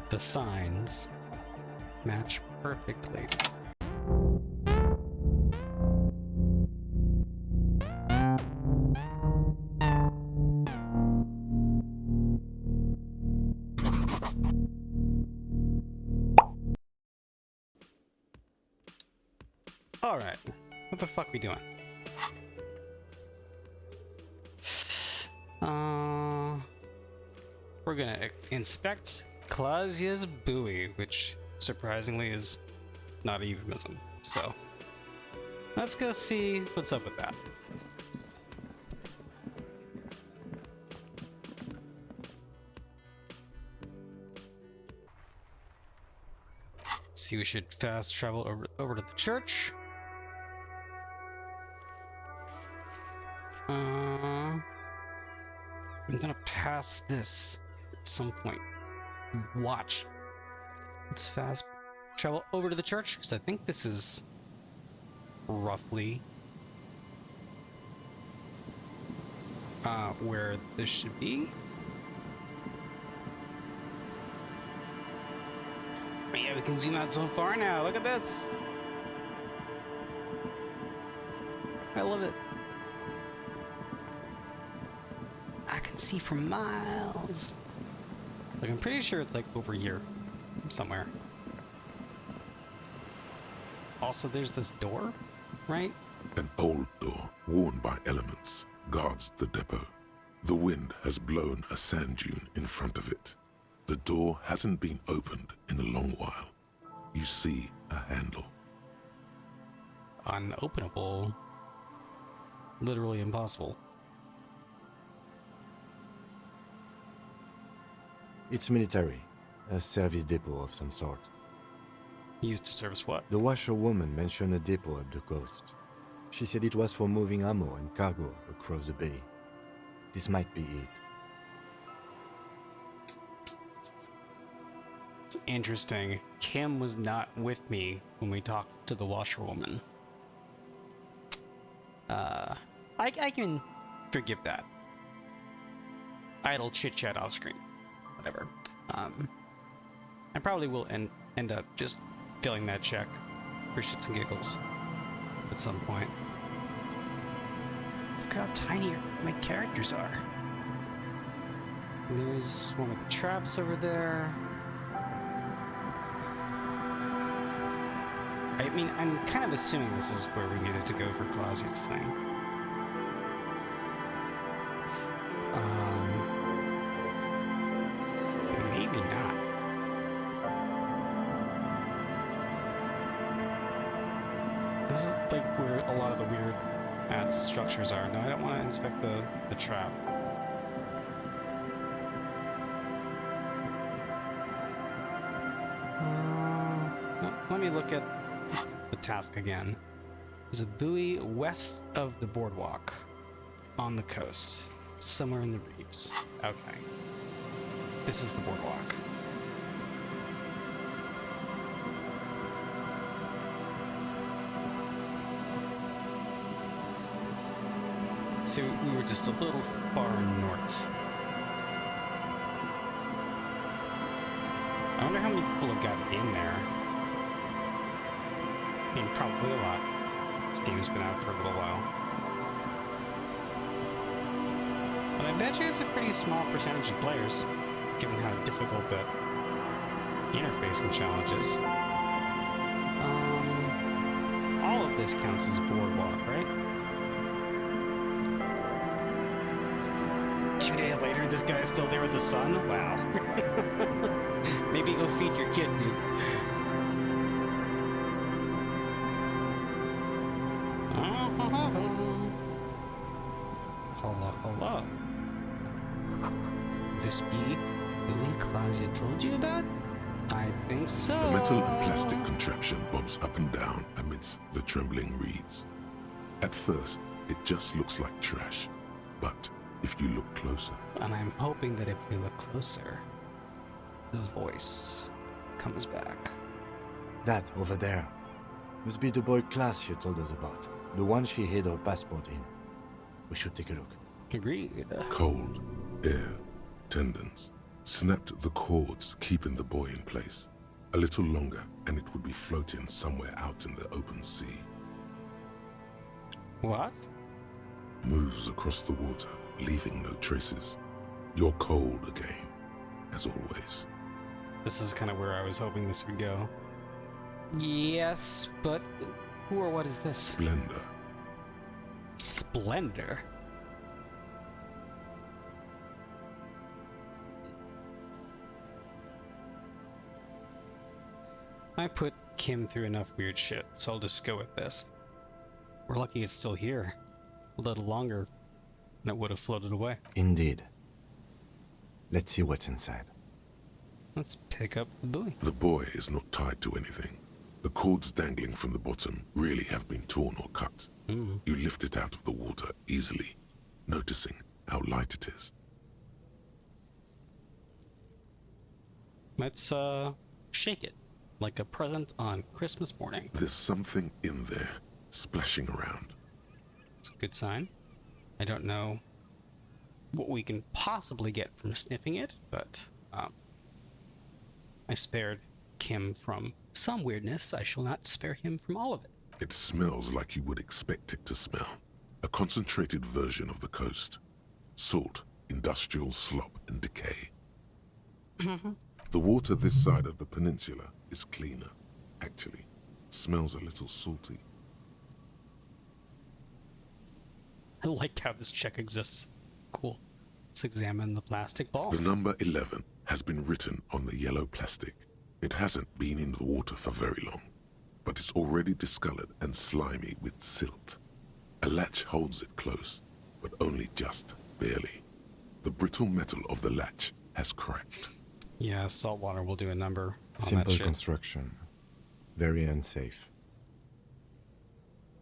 the signs match perfectly. Alright, what the fuck we doing? We're gonna inspect Clausia's buoy, which surprisingly is not a euphemism. So let's go see what's up with that. See, we should fast travel over to the church. I'm gonna pass this at some point. Watch. Let's fast travel over to the church, because I think this is roughly where this should be. Yeah, we can zoom out so far now. Look at this. I love it. I can see for miles. Like, I'm pretty sure it's like over here somewhere. Also, there's this door, right? An old door, worn by elements, guards the depot. The wind has blown a sand dune in front of it. The door hasn't been opened in a long while. You see a handle. Unopenable. Literally impossible. It's military. A service depot of some sort. Used to service what? The washerwoman mentioned a depot up the coast. She said it was for moving ammo and cargo across the bay. This might be it. It's interesting. Kim was not with me when we talked to the washerwoman. I can forgive that. Idle chit-chat off screen. Whatever. I probably will end up just filling that check for shits and giggles at some point. Look how tiny my characters are. And there's one of the traps over there. I mean, I'm kind of assuming this is where we needed to go for Clausia's thing. Maybe not. This is like where a lot of the weird ass structures are. No, I don't want to inspect the trap. No, let me look at the task again. There's a buoy west of the boardwalk on the coast, somewhere in the reeds. Okay. This is the boardwalk. So we were just a little far north. I wonder how many people have gotten in there. I mean, probably a lot. This game's been out for a little while. But I bet you it's a pretty small percentage of players, given how difficult the interfacing challenge is. All of this counts as boardwalk, right? 2 days later, this guy's still there with the sun? Wow. Maybe go feed your kid, dude. Hello. This be the buoy Clausia told you about? I think so. The metal and plastic contraption bobs up and down amidst the trembling reeds. At first, it just looks like trash, but if you look closer... And I'm hoping that if we look closer, the voice comes back. That over there must be the boy class you told us about. The one she hid her passport in. We should take a look. Agreed. Cold, air, tendons. snapped the cords keeping the buoy in place. A little longer and it would be floating somewhere out in the open sea. What? Moves across the water, leaving no traces. You're cold again, as always. This is kind of where I was hoping this would go. Yes, but who or what is this? Splendor. Splendor? I put Kim through enough weird shit, so I'll just go with this. We're lucky it's still here. A little longer, and it would have floated away. Indeed. Let's see what's inside. Let's pick up the buoy. The buoy is not tied to anything. The cords dangling from the bottom really have been torn or cut. You lift it out of the water easily, noticing how light it is. Let's, shake it. Like a present on Christmas morning. There's something in there, splashing around. It's a good sign. I don't know what we can possibly get from sniffing it, but I spared Kim from some weirdness. I shall not spare him from all of it. It smells like you would expect it to smell. A concentrated version of the coast. Salt, industrial slop, and decay. The water this side of the peninsula is cleaner. Actually, smells a little salty. I like how this check exists. Cool. Let's examine the plastic ball. The number 11 has been written on the yellow plastic. It hasn't been in the water for very long, but it's already discolored and slimy with silt. A latch holds it close, but only just barely. The brittle metal of the latch has cracked. Yeah, salt water will do a number on that Simple shit. construction. Very unsafe.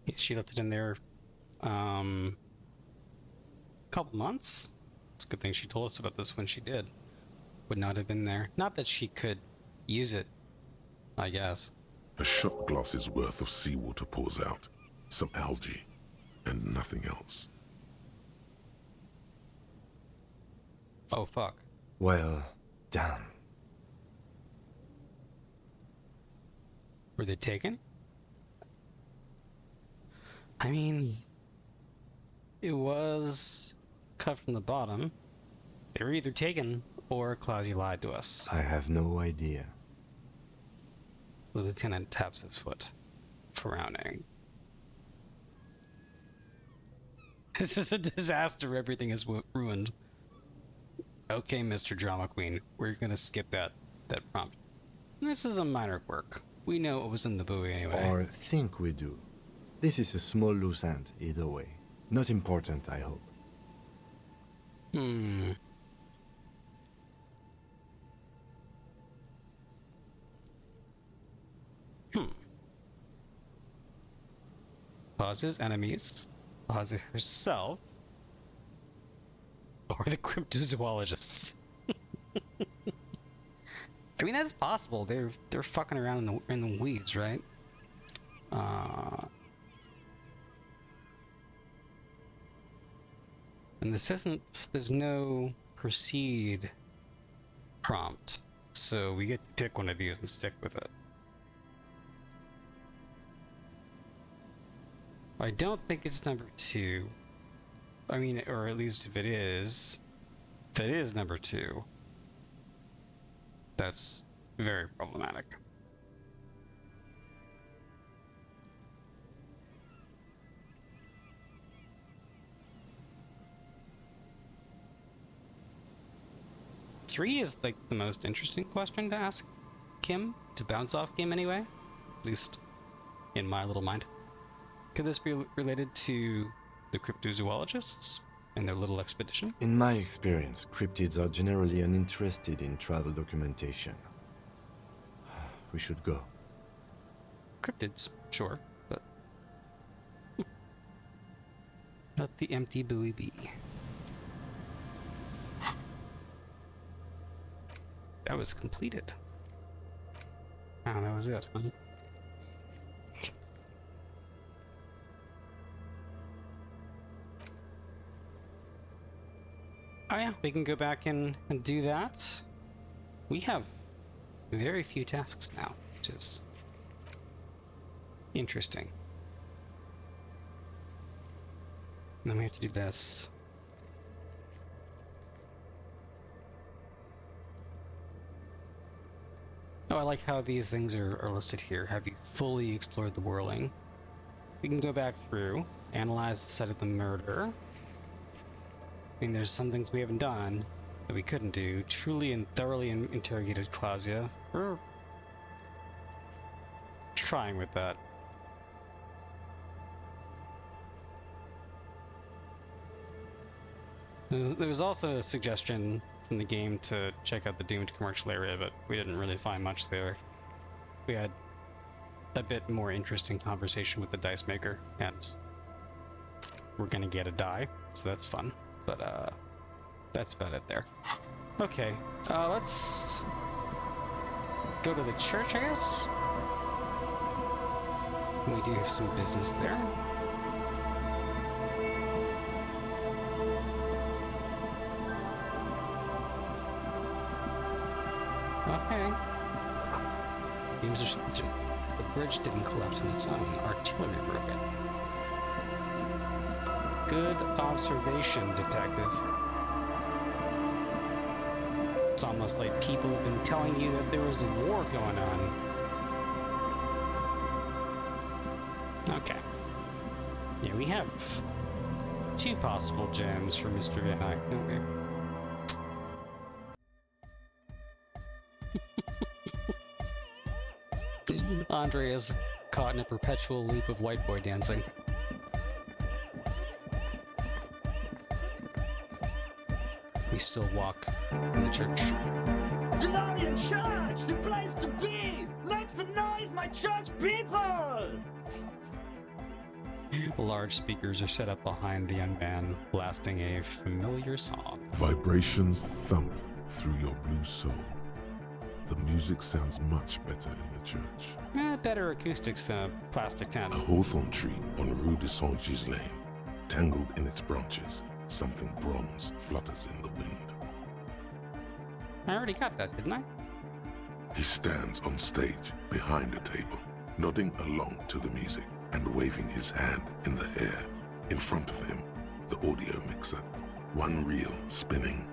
Yeah, she left it in there couple months. It's a good thing she told us about this when she did. Would not have been there. Not that she could use it, I guess. A shot glass's worth of seawater pours out, some algae, and nothing else. Oh, fuck. Well, damn. Were they taken? I mean, it was cut from the bottom. They were either taken or Claudia lied to us. I have no idea. The lieutenant taps his foot, frowning. This is a disaster. Everything is ruined. Okay, Mr. Drama Queen, we're gonna skip that prompt. This is a minor quirk. We know what was in the buoy anyway. Or think we do. This is a small loose end, either way. Not important, I hope. Pauses enemies. Pauses herself. Or the cryptozoologists. I mean, that's possible. They're fucking around in the weeds, right? And this isn't. There's no proceed prompt, so we get to pick one of these and stick with it. I don't think it's number 2. I mean, or at least if it is number 2, that's very problematic. Three is like the most interesting question to ask Kim, to bounce off Kim anyway, at least in my little mind. Could this be related to the cryptozoologists and their little expedition? In my experience, cryptids are generally uninterested in travel documentation. We should go. Cryptids, sure, but let the empty buoy be. That was completed. Oh, that was it. Oh yeah, we can go back and do that. we have very few tasks now, which is interesting. And then we have to do this. Oh, I like how these things are listed here. Have you fully explored the whirling? We can go back through, analyze the site of the murder. I mean, there's some things we haven't done that we couldn't do. Truly and thoroughly interrogated Claudia. We're trying with that. There was also a suggestion from the game to check out the doomed commercial area, but we didn't really find much there. We had a bit more interesting conversation with the dice maker, and we're gonna get a die, so that's fun. But that's about it there. Okay, let's go to the church, I guess. We do have some business there. Okay. The bridge didn't collapse on its own. Artillery broke it. Good observation, detective. It's almost like people have been telling you that there was a war going on. Okay. Yeah, we have 2 possible gems for Mr. Van Eyck, don't we? Andre is caught in a perpetual loop of white boy dancing. We still walk in the church. Glorian Church, the place to be! Make some noise, my church people! Large speakers are set up behind the young man, blasting a familiar song. Vibrations thump through your blue soul. The music sounds much better in the church. Better acoustics than a plastic tent. A hawthorn tree on Rue de Saint-Gislain, tangled in its branches, something bronze flutters in the wind. I already got that, didn't I? He stands on stage behind a table, nodding along to the music and waving his hand in the air. In front of him, the audio mixer, one reel spinning.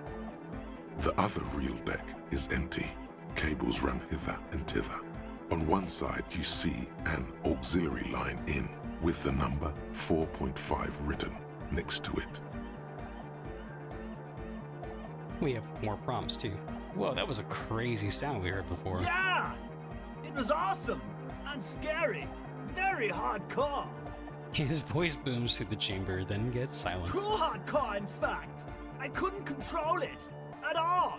The other reel deck is empty. Cables run hither and thither. On one side you see an auxiliary line in, with the number 4.5 written next to it. We have more prompts too. Whoa, that was a crazy sound we heard before. Yeah! It was awesome! And scary! Very hardcore! His voice booms through the chamber, then gets silent. Too hardcore, in fact! I couldn't control it! At all!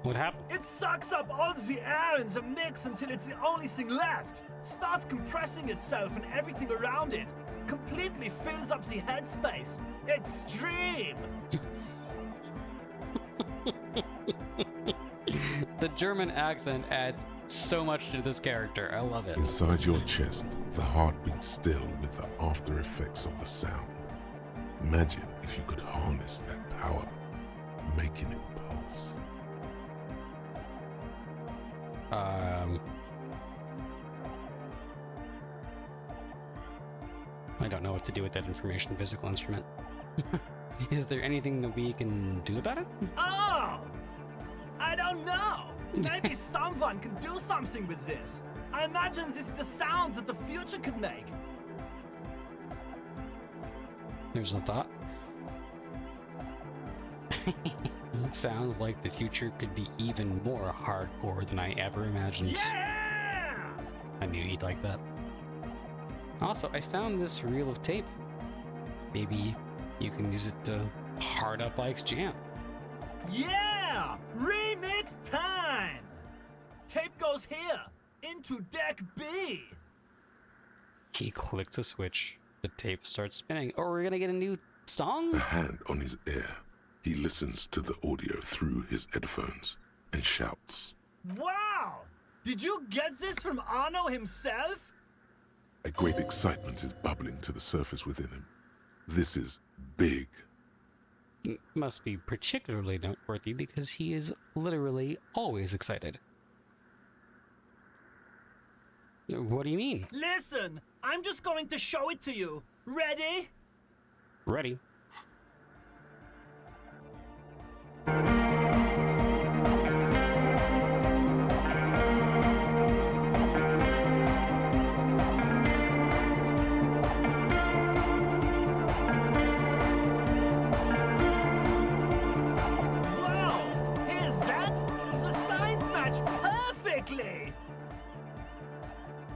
What happened? It sucks up all the air in the mix until it's the only thing left. Starts compressing itself and everything around it. Completely fills up the headspace. Extreme! The German accent adds so much to this character. I love it. Inside your chest, the heart beats still with the after effects of the sound. Imagine if you could harness that power, making it pulse. I don't know what to do with that information physical instrument. Is there anything that we can do about it? Oh! I don't know! Maybe someone can do something with this. I imagine this is the sounds that the future could make. There's a thought. Sounds like the future could be even more hardcore than I ever imagined. Yeah! I knew you'd like that. Also, I found this reel of tape. Maybe you can use it to hard up Ike's jam. Yeah! Remix time! Tape goes here, into deck B. He clicks a switch. The tape starts spinning. Oh, we're gonna get a new song? A hand on his ear, he listens to the audio through his headphones and shouts. Wow! Did you get this from Arno himself? A great excitement is bubbling to the surface within him. This is big. must be particularly noteworthy because he is literally always excited. What do you mean? Listen, I'm just going to show it to you. Ready? Ready. Wow! Here's that! The signs match perfectly!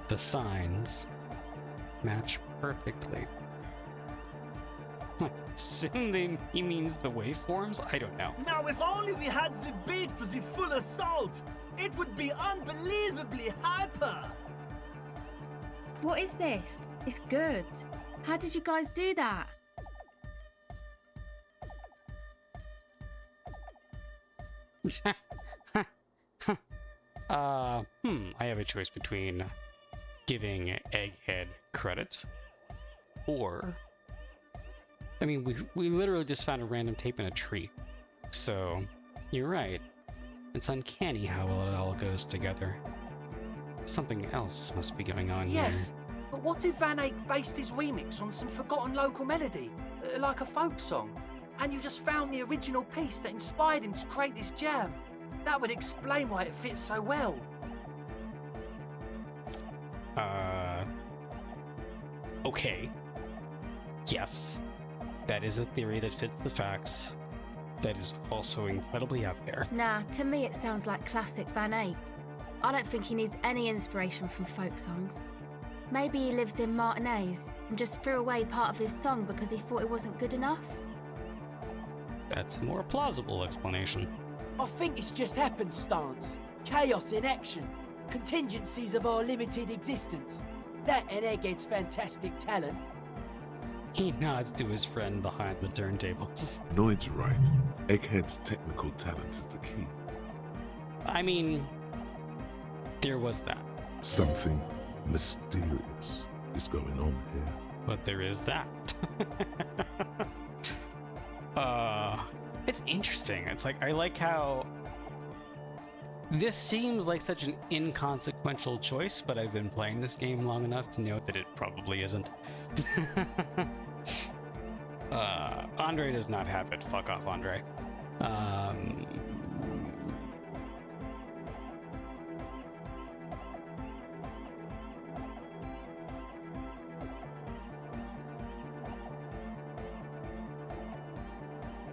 The signs match perfectly. I assume he means the waveforms? I don't know. Now, if only we had the beat for the full assault, it would be unbelievably hyper! What is this? It's good. How did you guys do that? I have a choice between giving Egghead credit or... I mean, we literally just found a random tape in a tree. So, you're right. It's uncanny how well it all goes together. Something else must be going on Yes, but what if Van Eyck based his remix on some forgotten local melody, like a folk song, and you just found the original piece that inspired him to create this jam? That would explain why it fits so well. Okay. Yes. That is a theory that fits the facts. That is also incredibly out there. Nah, to me it sounds like classic Van Eyck. I don't think he needs any inspiration from folk songs. Maybe he lives in Martinez and just threw away part of his song because he thought it wasn't good enough. That's a more plausible explanation. I think it's just happenstance, chaos in action, contingencies of our limited existence. That and Egghead's fantastic talent. He nods to his friend behind the turntables. Noid's right. Egghead's technical talent is the key. I mean, there was that. Something mysterious is going on here. But there is that. It's interesting. It's like, I like how this seems like such an inconsequential choice, but I've been playing this game long enough to know that it probably isn't. Andre does not have it. Fuck off, Andre.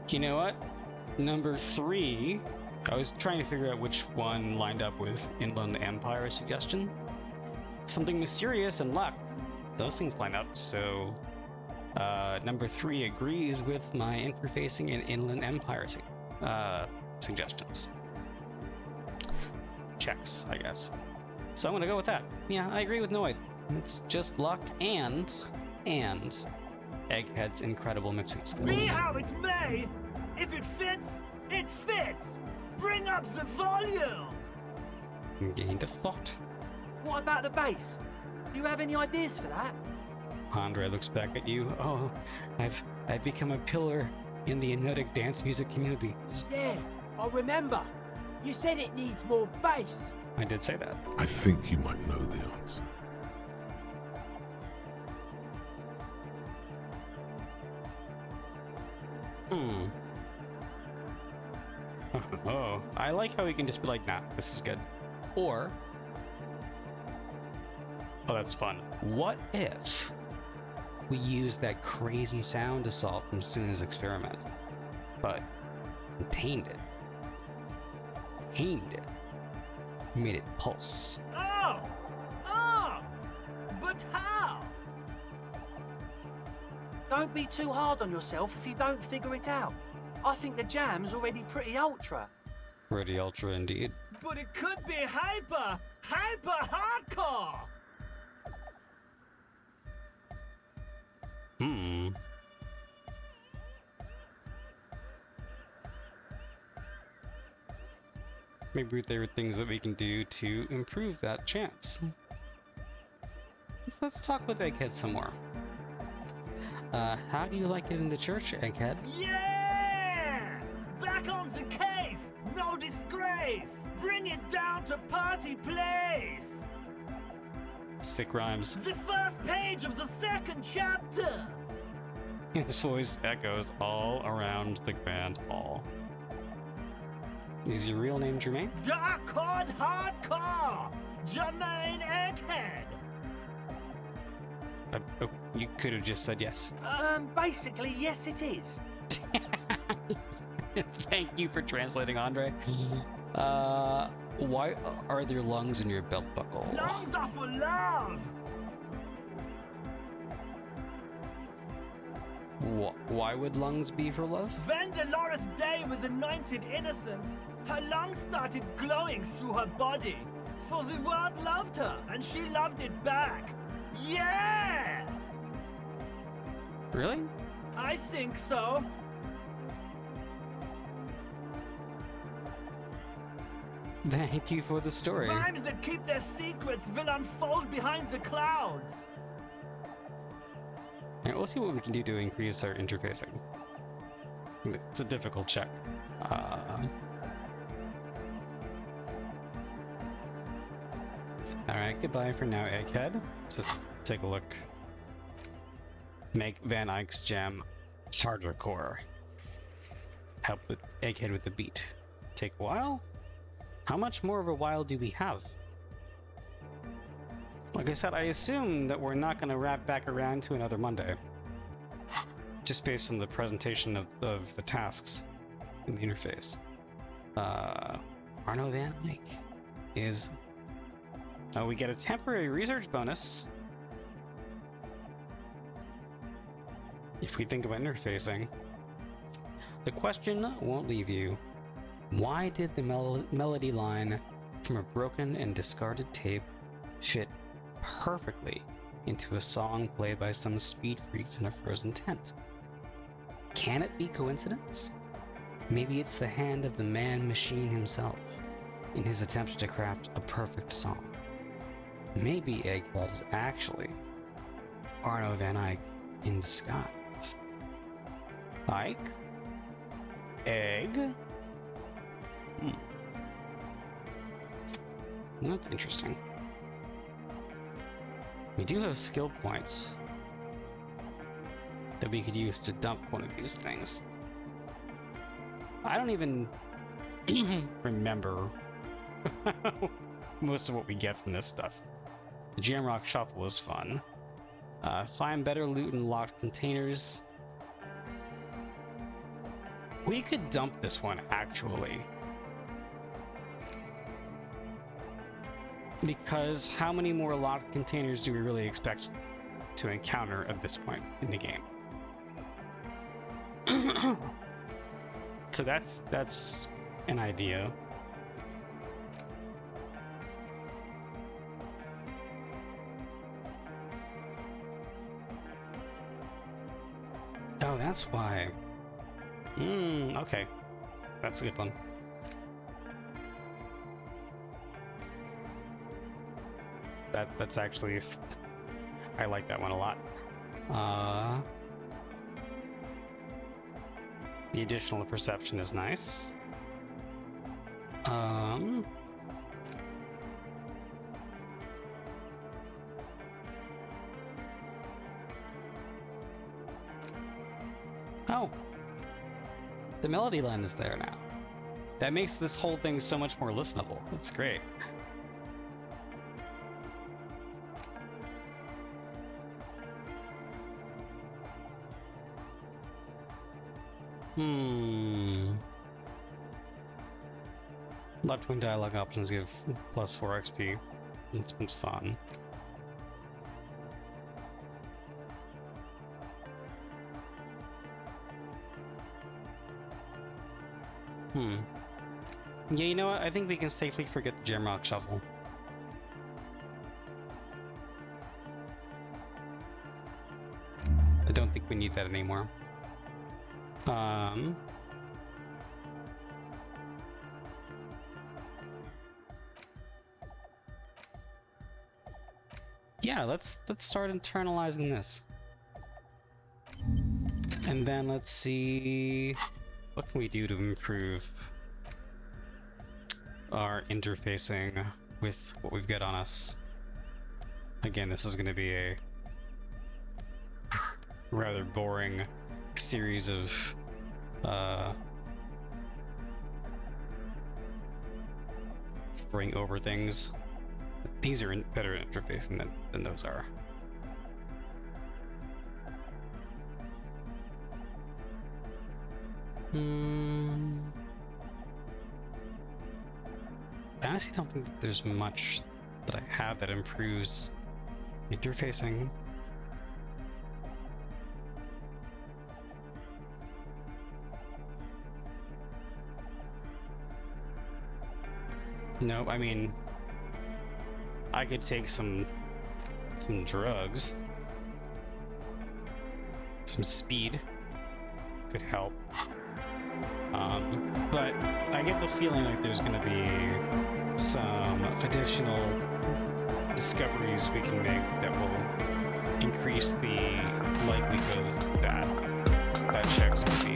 You know what? Number 3, I was trying to figure out which one lined up with Inland Empire suggestion. Something mysterious and luck. Those things line up, so number 3 agrees with my interfacing and Inland Empire suggestions. Checks, I guess. So I'm gonna go with that. Yeah, I agree with Noid. It's just luck and Egghead's incredible mixing Be skills. how it may! If it fits, it fits! Bring up the volume! Gained a thought. What about the bass? Do you have any ideas for that? Andre looks back at you. Oh, I've become a pillar in the Nordic dance music community. Yeah, I remember. You said it needs more bass. I did say that. I think you might know the answer. Oh, I like how he can just be like, nah, this is good. Or, oh, that's fun. What if we use that crazy sound assault from Suna's experiment, but contained it? Made it pulse. Oh! But how? Don't be too hard on yourself if you don't figure it out. I think the jam's already pretty ultra. Pretty ultra indeed. But it could be hyper hardcore! Maybe there are things that we can do to improve that chance. Let's talk with Egghead some more. How do you like it in the church, Egghead? Yay! the case! No disgrace! Bring it down to party place! Sick rhymes. The first page of the second chapter! His voice echoes all around the Grand Hall. Is your real name Jermaine? Darkhord Hardcore! Jermaine Egghead! Oh, you could have just said yes. Basically, yes it is. Thank you for translating, Andre. Why are there lungs in your belt buckle? Lungs are for love! Why would lungs be for love? When Dolores Day was anointed innocence, her lungs started glowing through her body. For the world loved her, and she loved it back. Yeah! Really? I think so. Thank you for the story. Rhymes that keep their secrets will unfold behind the clouds. Alright, we'll see what we can do to increase our interfacing. It's a difficult check. Alright, goodbye for now, Egghead. Let's just take a look. Make Van Eyck's jam harder core. Help with Egghead with the beat. Take a while? How much more of a while do we have? Like I said, I assume that we're not going to wrap back around to another Monday. Just based on the presentation of the tasks in the interface. Arno Van Eyck is... we get a temporary research bonus. If we think about interfacing. The question won't leave you. Why did the melody line from a broken and discarded tape fit perfectly into a song played by some speed freaks in a frozen tent? Can it be coincidence? Maybe it's the hand of the man-machine himself in his attempt to craft a perfect song. Maybe Egghead is actually Arno Van Eyck in disguise. Eyck? Egg? That's interesting. We do have skill points that we could use to dump one of these things. I don't even remember most of what we get from this stuff. The Jamrock Shuffle is fun. Find better loot in locked containers. We could dump this one, actually. Because how many more locked containers do we really expect to encounter at this point in the game? So that's an idea. Oh, that's why. Okay. That's a good one. That's actually... I like that one a lot. The additional perception is nice. Oh. The melody line is there now. That makes this whole thing so much more listenable. That's great. Left-wing dialogue options give plus 4 XP. It's been fun. Yeah, you know what? I think we can safely forget the Jamrock Shuffle. I don't think we need that anymore. Yeah, let's start internalizing this. And then let's see... What can we do to improve our interfacing with what we've got on us? Again, this is going to be a rather boring series of going over things. These are better interfacing than those are. I honestly don't think that there's much that I have that improves interfacing. No, I mean, I could take some drugs. Some speed could help. But I get the feeling like there's going to be some additional discoveries we can make that will increase the likelihood that that check succeeds.